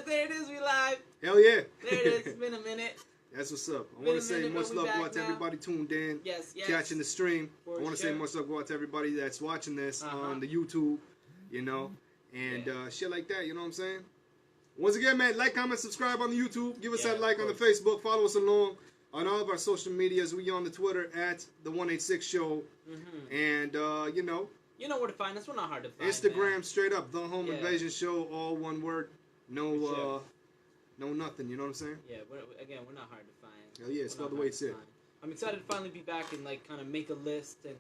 There it is. We live. Hell yeah. There it is. It's been a minute. That's what's up. I want to say much love go out to everybody tuned in, yes. catching the stream. For I want to say much love go out to everybody that's watching this on the YouTube, and shit like that. You know what I'm saying? Once again, man, like, comment, subscribe on the YouTube. Give us that like on the Facebook. Follow us along on all of our social medias. We on the Twitter at the 186 Show, and You know where to find us. We're not hard to find. Instagram, man. straight up, the Home Invasion Show, all one word. No, no nothing. You know what I'm saying? Yeah. We're not hard to find. Hell yeah, it's not the way it's said. I'm excited to finally be back and like kind of make a list and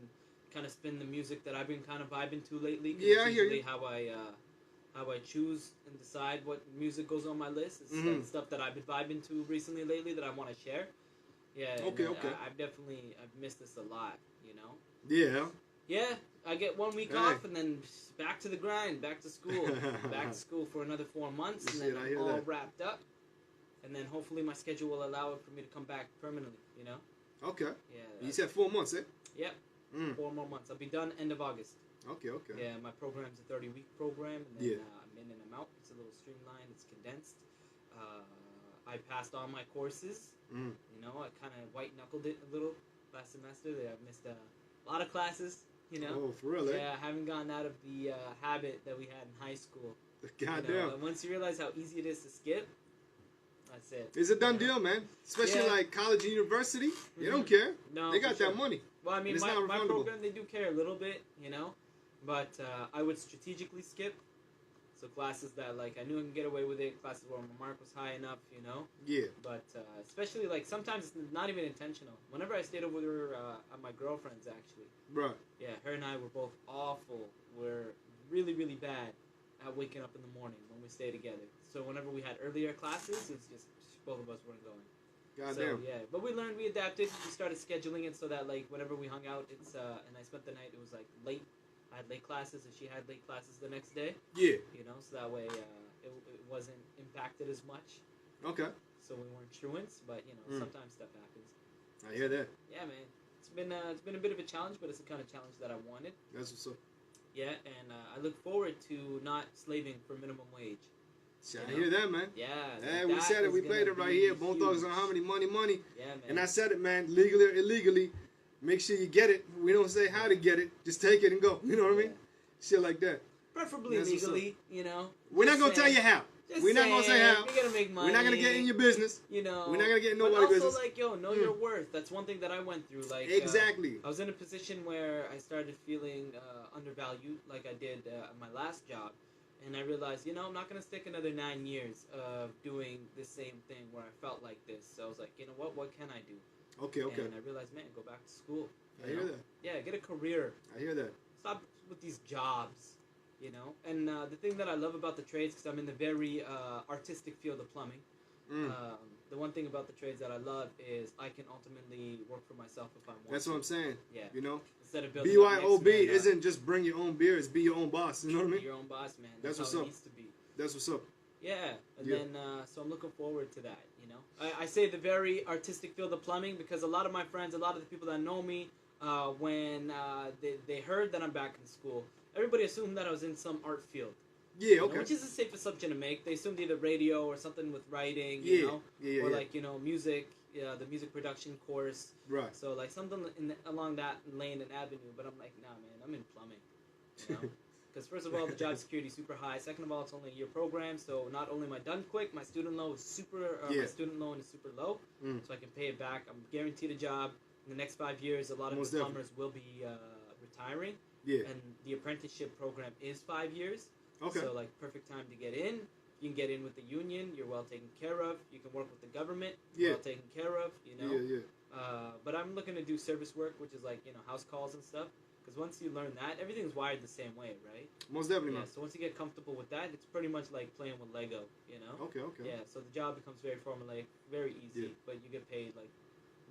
kind of spin the music that I've been kind of vibing to lately. Yeah, I hear you. How I choose and decide what music goes on my list. It's like stuff that I've been vibing to recently lately that I want to share. Yeah. Okay. I've missed this a lot. You know. Yeah. Yeah, I get 1 week off and then back to the grind, back to school, back to school for another 4 months, and then I'm all wrapped up. And then hopefully my schedule will allow it for me to come back permanently, you know? Okay. Yeah. You said 4 months, eh? Yep. 4 more months. I'll be done end of August. Okay. Yeah, my program's a 30-week program, and then I'm in and I'm out. It's a little streamlined. It's condensed. I passed all my courses. You know, I kind of white-knuckled it a little last semester. I missed a lot of classes. You know? Oh, for real, eh? Yeah, I haven't gotten out of the habit that we had in high school. Goddamn. And once you realize how easy it is to skip, that's it. It's a done deal, man. Especially like college and university. They don't care. No, they got that money. Well, I mean, my program, they do care a little bit, you know? But I would strategically skip. So classes that, like, I knew I could get away with it. Classes where my mark was high enough, you know? Yeah. But especially, like, sometimes it's not even intentional. Whenever I stayed over there at my girlfriend's, actually. Right. Yeah, her and I were both awful. We're really, really bad at waking up in the morning when we stay together. So whenever we had earlier classes, it's just both of us weren't going. Goddamn. So, yeah. But we learned, we adapted. We started scheduling it so that, like, whenever we hung out, it's, and I spent the night, it was, like, late. I had late classes, and she had late classes the next day. Yeah. You know, so that way it wasn't impacted as much. Okay. So we weren't truants, but, you know, sometimes stuff happens. I hear that. Yeah, man. It's been a bit of a challenge, but it's the kind of challenge that I wanted. That's what's up. Yeah, and I look forward to not slaving for minimum wage. I hear that, man. Yeah. Yeah, we said it. We played it right here. Bone Thugs on How Many Money. Yeah, man. And I said it, man. Legally or illegally, make sure you get it. We don't say how to get it. Just take it and go. You know what I mean? Shit like that. Preferably legally, you know. We're not going to tell you how. We're not going to say how. You're going to make money. We're not going to get in your business. You know. We're not going to get in nobody's business. But also, like, know your worth. That's one thing that I went through. Like, exactly. I was in a position where I started feeling undervalued, like I did at my last job. And I realized, you know, I'm not going to stick another 9 years of doing the same thing where I felt like this. So I was like, you know what? What can I do? Okay. And I realized, man, go back to school. I hear that. Yeah, get a career. I hear that. Stop with these jobs, you know? And the thing that I love about the trades, because I'm in the very artistic field of plumbing, the one thing about the trades that I love is I can ultimately work for myself if I want. That's what I'm saying. Yeah. You know? Instead of building BYOB isn't just bring your own beer, it's be your own boss. You know what I mean? Be your own boss, man. That's how what's it up. needs to be. That's what's up. Yeah. And then, so I'm looking forward to that, you know? I say the very artistic field of plumbing because a lot of my friends, a lot of the people that know me, when they heard that I'm back in school, everybody assumed that I was in some art field. Yeah, okay. Which is the safest assumption to make. They assumed either radio or something with writing, you know? Or like, you know, music, the music production course. Right. So like something along that lane and avenue. But I'm like, nah, man, I'm in plumbing, you know? Because first of all, the job security is super high. Second of all, it's only a year program. So not only am I done quick, my student loan is super low. So I can pay it back. I'm guaranteed a job. In the next 5 years, a lot of the plumbers will be retiring. Yeah. And the apprenticeship program is 5 years. Okay. So, like, perfect time to get in. You can get in with the union. You're well taken care of. You can work with the government. Well taken care of, you know. But I'm looking to do service work, which is, like, you know, house calls and stuff. Because once you learn that, everything's wired the same way, right? Most definitely. Yeah, so once you get comfortable with that, it's pretty much like playing with Lego, you know? Okay. Yeah, so the job becomes very formulaic, very easy, but you get paid, like,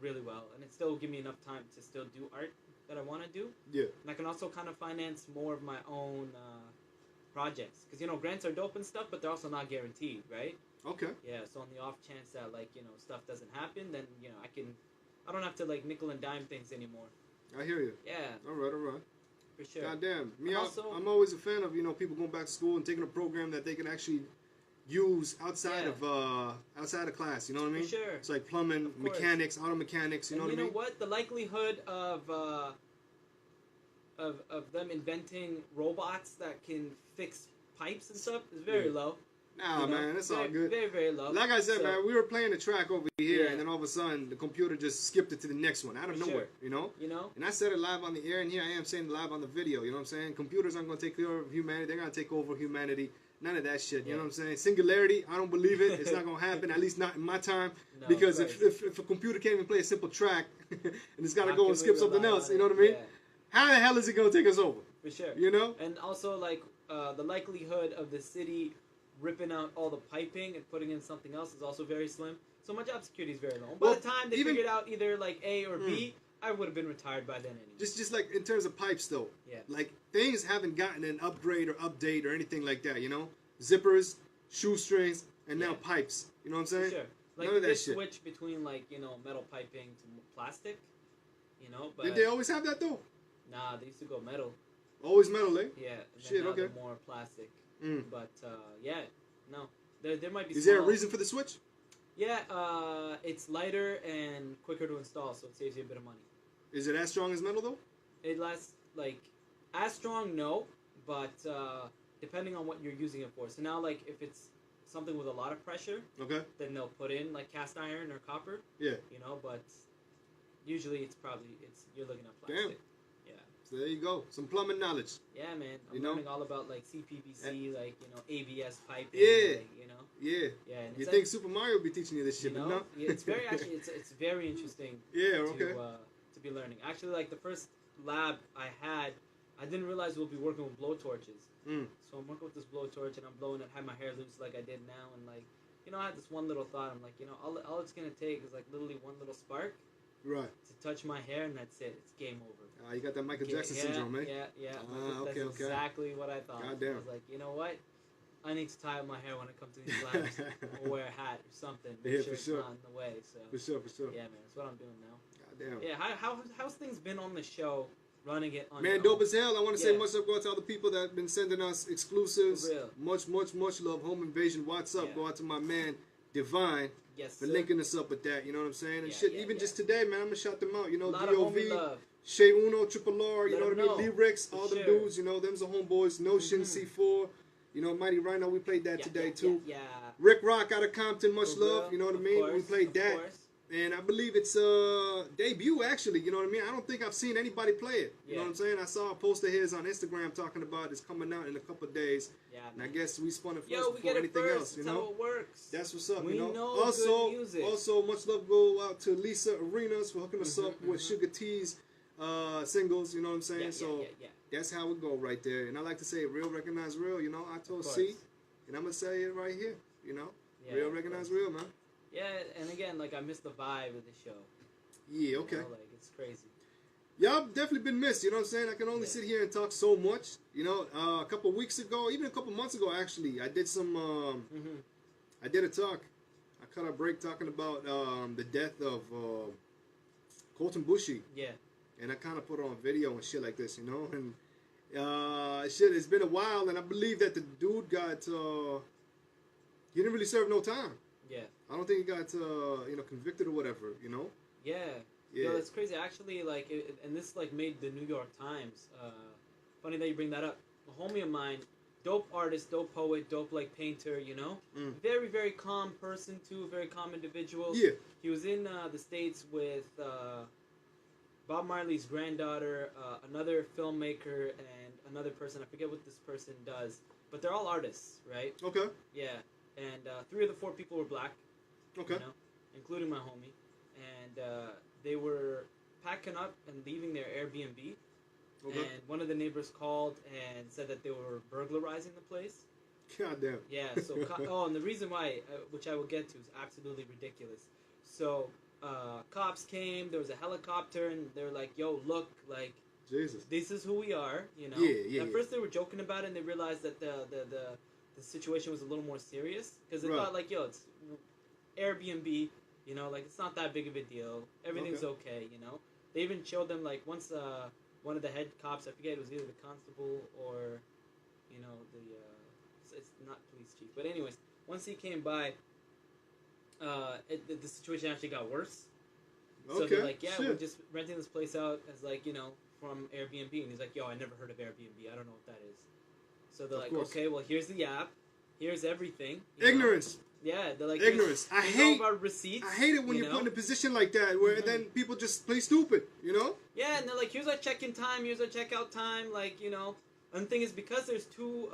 really well. And it still will give me enough time to still do art that I want to do. Yeah. And I can also kind of finance more of my own projects. Because, you know, grants are dope and stuff, but they're also not guaranteed, right? Okay. Yeah, so on the off chance that, like, you know, stuff doesn't happen, then, you know, I don't have to, like, nickel and dime things anymore. I hear you. Yeah. All right. For sure. Goddamn. I'm always a fan of, you know, people going back to school and taking a program that they can actually use outside of class. You know what I mean? For sure. It's like plumbing, mechanics, auto mechanics. You know what I mean? You know what? The likelihood of them inventing robots that can fix pipes and stuff is very low. Nah, man, it's all good. Very, very low. Like I said, man, we were playing the track over here, and then all of a sudden, the computer just skipped it to the next one out of nowhere, you know? And I said it live on the air, and here I am saying it live on the video, you know what I'm saying? Computers aren't going to take care of humanity. They're going to take over humanity. None of that shit, you know what I'm saying? Singularity, I don't believe it. It's not going to happen, at least not in my time. No, because if a computer can't even play a simple track, and it's got to go and skip something else, you know what I mean? How the hell is it going to take us over? For sure. You know? And also, like, the likelihood of the city ripping out all the piping and putting in something else is also very slim. So my job security is very low. By the time they figured out either like A or B, I would have been retired by then anyway. Just like in terms of pipes though. Yeah. Like things haven't gotten an upgrade or update or anything like that, you know? Zippers, shoestrings, and now pipes. You know what I'm saying? For sure. Like none of that shit. Switch between like, you know, metal piping to plastic, you know, but did they always have that though? Nah, they used to go metal. Always metal, eh? Yeah. Shit, okay. More plastic. But yeah. No, there might be. Is there a reason for the switch? Yeah, it's lighter and quicker to install, so it saves you a bit of money. Is it as strong as metal though? It lasts like as strong, no, but depending on what you're using it for. So now, like if it's something with a lot of pressure, then they'll put in like cast iron or copper. Yeah. You know, but usually it's you're looking at plastic. Damn. So there you go, some plumbing knowledge. Yeah, man. I'm learning all about like CPVC, like ABS piping. Yeah. Like, Yeah. And you think Super Mario would be teaching you this shit? No. Yeah, it's very it's very interesting. Yeah. To be learning. Actually, like the first lab I had, I didn't realize we'll be working with blowtorches. So I'm working with this blowtorch and I'm blowing it, have my hair loose like I did now, and like I had this one little thought. I'm like, all it's gonna take is like literally one little spark. Right. To touch my hair and that's it. It's game over. You got that Michael Jackson syndrome, eh? Yeah. That's exactly what I thought. Goddamn. I was like, you know what? I need to tie up my hair when it comes to these labs, or wear a hat or something. Make sure it's not in the way. So. For sure. Yeah, man, that's what I'm doing now. Goddamn. Yeah. How's things been on the show? Running it on. Man, dope as hell. I want to say much love go out to all the people that have been sending us exclusives. For real. Much love. Home Invasion. What's up? Go out to my man Divine. Yes, for linking us up with that, you know what I'm saying? And even just today, man, I'm gonna shout them out. You know, DOV, Shay Uno, Triple R, you know what I mean? Lyrics, all them dudes, you know, them's the homeboys. Notion, C4, you know, Mighty Rhino, we played that today too. Rick Rock out of Compton, much love, you know what I mean? We played that. And I believe it's debut, actually, you know what I mean? I don't think I've seen anybody play it, you know what I'm saying? I saw a post of his on Instagram talking about it's coming out in a couple of days. Yeah, and I guess we spun it first before anything else, you know? That's how it works. That's what's up, we you know? Good music. Also, much love go out to Lisa Arenas for hooking us up with Sugar T's singles, you know what I'm saying? That's how it go right there. And I like to say real recognize real, you know? I told C, and I'm going to say it right here, you know? Real recognize real, man. Yeah, and again, like, I missed the vibe of the show. Yeah, okay. You know, like, it's crazy. Yeah, I've definitely been missed, you know what I'm saying? I can only sit here and talk so much. You know, a couple weeks ago, even a couple months ago, actually, I did some, I did a talk. I cut a break talking about the death of Colten Boushie. Yeah. And I kind of put it on video and shit like this, you know? And shit, it's been a while, and I believe that the dude got, he didn't really serve no time. Yeah. I don't think he got, convicted or whatever, you know? Yeah. Yeah. No, that's crazy. Actually, like, and this, like, made the New York Times. Funny that you bring that up. A homie of mine, dope artist, dope poet, dope, like, painter, you know? Very, very calm person, too. Very calm individual. Yeah. He was in the States with Bob Marley's granddaughter, another filmmaker, and another person. I forget what this person does. But they're all artists, right? Okay. Yeah. And 3 of the 4 people were black. Okay. You know, including my homie. And they were packing up and leaving their Airbnb. Okay. And one of the neighbors called and said that they were burglarizing the place. Goddamn. Yeah, so... and the reason why, which I will get to, is absolutely ridiculous. So, cops came, there was a helicopter, and they were like, yo, look, like... Jesus. This is who we are, you know? Yeah. At first they were joking about it, and they realized that the situation was a little more serious. Because they thought, like, yo, it's Airbnb, you know, like, it's not that big of a deal. Everything's okay, you know? They even showed them, like, once one of the head cops, I forget, it was either the constable or, you know, it's not police chief. But anyways, once he came by, the situation actually got worse. So Okay. they're like, yeah, shit. we're just renting this place out as like, you know, from Airbnb. And he's like, yo, I never heard of Airbnb. I don't know what that is. So they're Of like, course. okay, well, here's the app. Here's everything. you know? Ignorance. Yeah, they're like, Ignorance. I here's hate. all of our receipts. I hate it when you you're know? put in a position like that where then people just play stupid. You know. Yeah, and they're like, here's our check-in time, here's our checkout time, like, you know. And the thing is, because there's two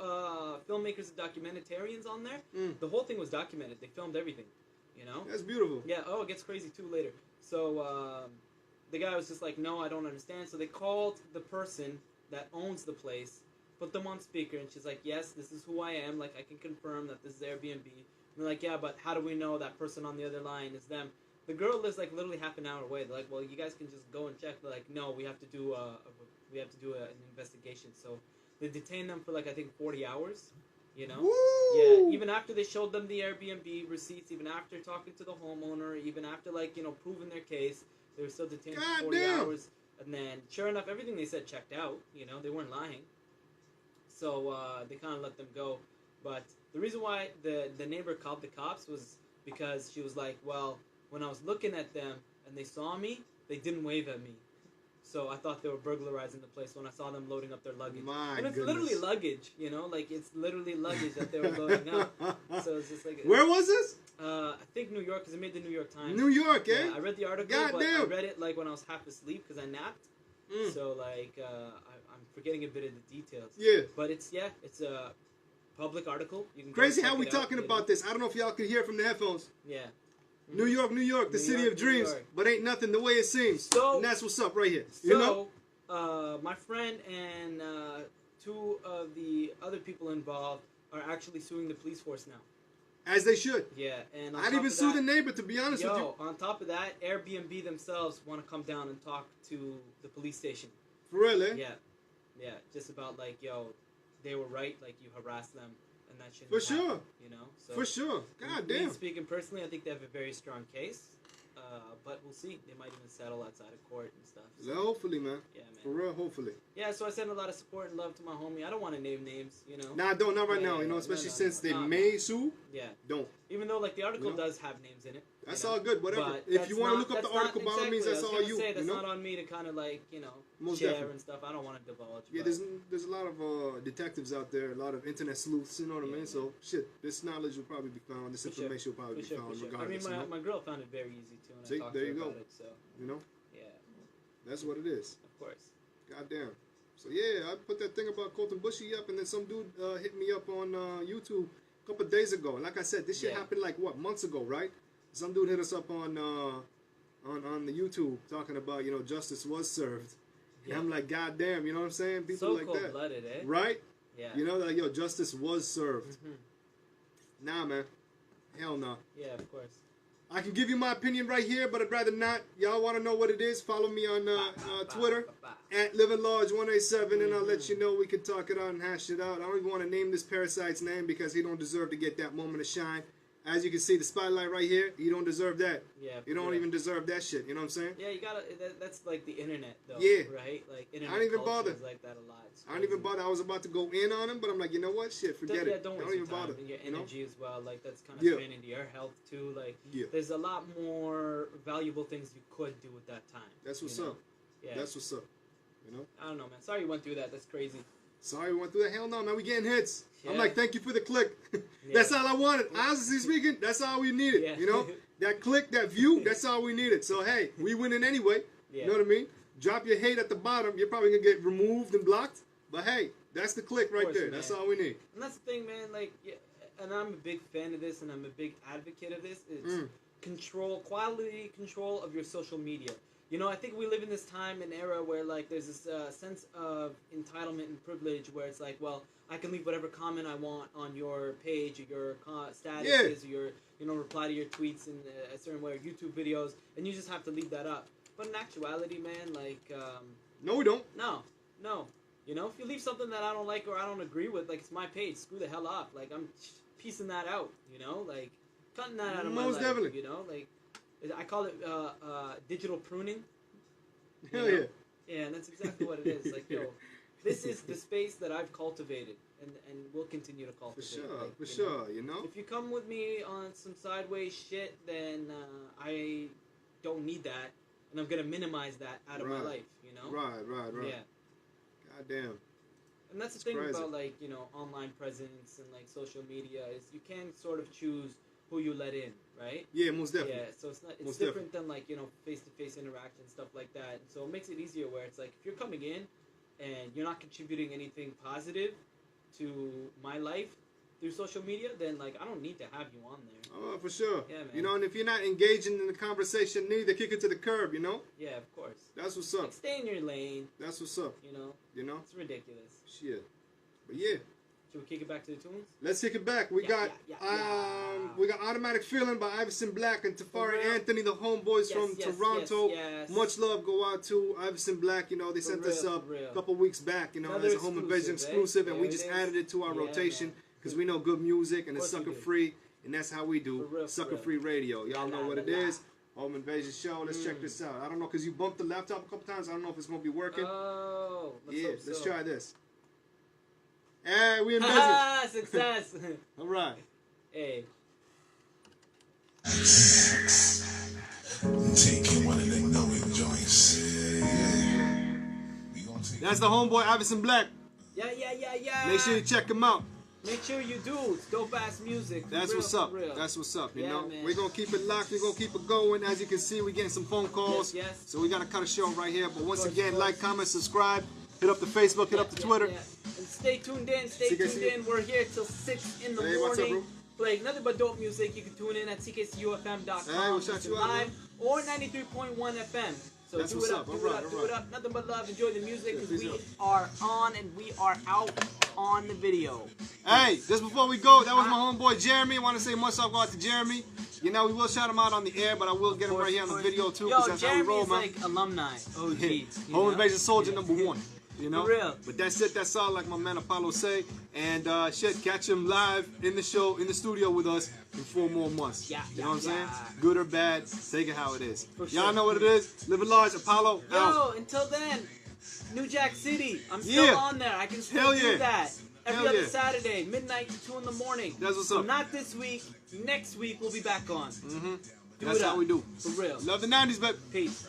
filmmakers and documentarians on there, the whole thing was documented. They filmed everything, you know. That's beautiful. Yeah. Oh, it gets crazy too later. So the guy was just like, no, I don't understand. So they called the person that owns the place, put them on speaker, and she's like, yes, this is who I am. Like, I can confirm that this is Airbnb. And they're like, yeah, but how do we know that person on the other line is them? The girl lives like literally half an hour away. They're like, well, you guys can just go and check. They're like, no, we have to do an investigation. So they detained them for like I think 40 hours. You know, Woo! yeah. Even after they showed them the Airbnb receipts, even after talking to the homeowner, even after like you know proving their case, they were still detained for 40 hours. And then, sure enough, everything they said checked out. You know, they weren't lying. So they kind of let them go. But the reason why the neighbor called the cops was because she was like, well, when I was looking at them and they saw me, they didn't wave at me. So I thought they were burglarizing the place when I saw them loading up their luggage. And it's literally luggage, you know? Like, it's literally luggage that they were loading up. So it's just like... Where was this? I think New York, because it made the New York Times. New York, eh? Yeah, I read the article, but I read it, like, when I was half asleep because I napped. So, like, I'm forgetting a bit of the details. Yeah. But it's a public article. You can Crazy how we talking about this. I don't know if y'all can hear it from the headphones. Yeah. New York, the city of dreams, but ain't nothing the way it seems. So, and that's what's up right here. So, you know? My friend and two of the other people involved are actually suing the police force now. As they should. Yeah, and I'd even sue the neighbor, to be honest with you. On top of that, Airbnb themselves want to come down and talk to the police station. For real, eh? Yeah, just about like, yo, they were right, like you harassed them. And that shouldn't For sure. happen, you know? So, for sure. God damn. Speaking personally, I think they have a very strong case. But we'll see. They might even settle outside of court and stuff. So. Hopefully, man. Yeah, man. For real, hopefully. Yeah, so I send a lot of support and love to my homie. I don't want to name names, you know? Nah, don't. Not right now, you know? Especially since they may sue. Yeah. Don't. Even though, like, the article does have names in it. That's all good, whatever. If you want to look up the article, by all means, that's all you. That's not on me to kind of, like, you know, Most share definitely. and stuff. I don't want to divulge. Yeah, there's a lot of detectives out there, a lot of internet sleuths, you know what I mean? So, shit, this knowledge will probably be found, this information will probably be found regardless. I mean, my girl found it very easy, too, and See, I talked there to her you go. about it, so. You know? Yeah. That's what it is. Of course. Goddamn. So, yeah, I put that thing about Colten Boushie up, and then some dude hit me up on YouTube a couple of days ago. And like I said, this shit happened, like, what, months ago, right? Some dude hit us up on the YouTube talking about, you know, justice was served. And I'm like, God damn, you know what I'm saying? People so like that. cold-blooded, eh? Right? Yeah. You know, like, yo, justice was served. Nah, man. Hell no. Yeah, of course. I can give you my opinion right here, but I'd rather not. Y'all want to know what it is? Follow me on Twitter at LivingLarge187, and I'll let you know. We can talk it out and hash it out. I don't even want to name this parasite's name because he don't deserve to get that moment of shine. As you can see, the spotlight right here, you don't deserve that. Yeah. You don't even deserve that shit. You know what I'm saying? Yeah, you gotta. That's like the internet, though. Yeah. Right. Like internet. I don't even culture bother. is like that a lot. I don't even bother. I was about to go in on him, but I'm like, you know what? Shit, forget it. Don't even bother. And your energy as well. Like that's kind of straining to your health too. Like there's a lot more valuable things you could do with that time. That's what's up. Yeah. That's what's up. You know. I don't know, man. Sorry you went through that. That's crazy. Sorry we went through that. Hell no, man. We getting hits. Yeah. I'm like, thank you for the click. That's all I wanted. Honestly speaking, that's all we needed. Yeah. You know, that click, that view, that's all we needed. So hey, we winning anyway. Yeah. You know what I mean? Drop your hate at the bottom. You're probably gonna get removed and blocked. But hey, that's the click right there. Man. That's all we need. And that's the thing, man. Like, and I'm a big fan of this, and I'm a big advocate of this. Is quality control of your social media. You know, I think we live in this time and era where, like, there's this sense of entitlement and privilege where it's like, well, I can leave whatever comment I want on your page or your statuses or your, you know, reply to your tweets in a certain way or YouTube videos, and you just have to leave that up. But in actuality, man, like... no, we don't. No. You know, if you leave something that I don't like or I don't agree with, like, it's my page. Screw the hell off. Like, I'm piecing that out, you know? Like, cutting that out of my life, definitely. You know? Like... I call it digital pruning. Hell yeah. Yeah, and that's exactly what it is. Like, yo, this is the space that I've cultivated. and we'll continue to cultivate. For sure, you know. If you come with me on some sideways shit, then I don't need that, and I'm gonna minimize that out of my life, you know. Right. Yeah. Goddamn. And that's the thing about, like, you know, online presence and, like, social media is you can sort of choose who you let in, right? Yeah, most definitely. Yeah, so it's different than, like, you know, face-to-face interaction, stuff like that. So it makes it easier where it's like, if you're coming in and you're not contributing anything positive to my life through social media, then, like, I don't need to have you on there. Oh, for sure. Yeah, man. You know, and if you're not engaging in the conversation, neither kick it to the curb, you know? Yeah, of course. That's what's up. Like, stay in your lane. That's what's up. You know? It's ridiculous. Shit. But yeah. Should we kick it back to the tunes? Let's kick it back. We got Automatic Feeling by Iverson Black and Tafari Anthony, the homeboys from Toronto. Yes. Much love go out to Iverson Black. You know, they sent us up a couple weeks back, you know, as a home invasion exclusive, and we just added it to our rotation because we know good music and it's sucker free, and that's how we do sucker free radio. Y'all know what it is. Home Invasion Show. Let's check this out. I don't know, because you bumped the laptop a couple times. I don't know if it's going to be working. Oh, let's try this. Hey, we in business. Success. All right. Hey. Taking one of them knowing joints. That's the homeboy Iverson Black. Yeah. Make sure you check him out. Make sure you do. It's dope ass music. That's what's up. That's what's up. You know, we're gonna keep it locked. We're gonna keep it going. As you can see, we're getting some phone calls. Yes. So we gotta cut a show right here. But once again, like, comment, subscribe. Hit up the Facebook. Hit up the Twitter. And stay tuned in. We're here till 6 in the morning. What's up, bro? Playing nothing but dope music. You can tune in at ckcufm.com. Hey, we'll shout you out, live or 93.1 FM. So that's do it up. Do it up. Nothing but love. Enjoy the music because we are on and we are out on the video. Hey, just before we go, that was my homeboy Jeremy. I want to say much love out to Jeremy. You know, we will shout him out on the air, but I will get him right here on the video too, because that's Jeremy how we roll, man. like alumni. Home Invasion Soldier #1. You know? For real. But that's it, that's all, like my man Apollo say. And catch him live in the show, in the studio with us in 4 more months. You know what I'm saying? Good or bad, take it how it is. Y'all know what it is. Live it large, Apollo. Yo, until then, New Jack City. I'm still on there. I can still do that. Every other Saturday, midnight to 2 in the morning. That's what's up. So not this week. Next week we'll be back on. That's how we do. For real. Love the 90s, baby. Peace.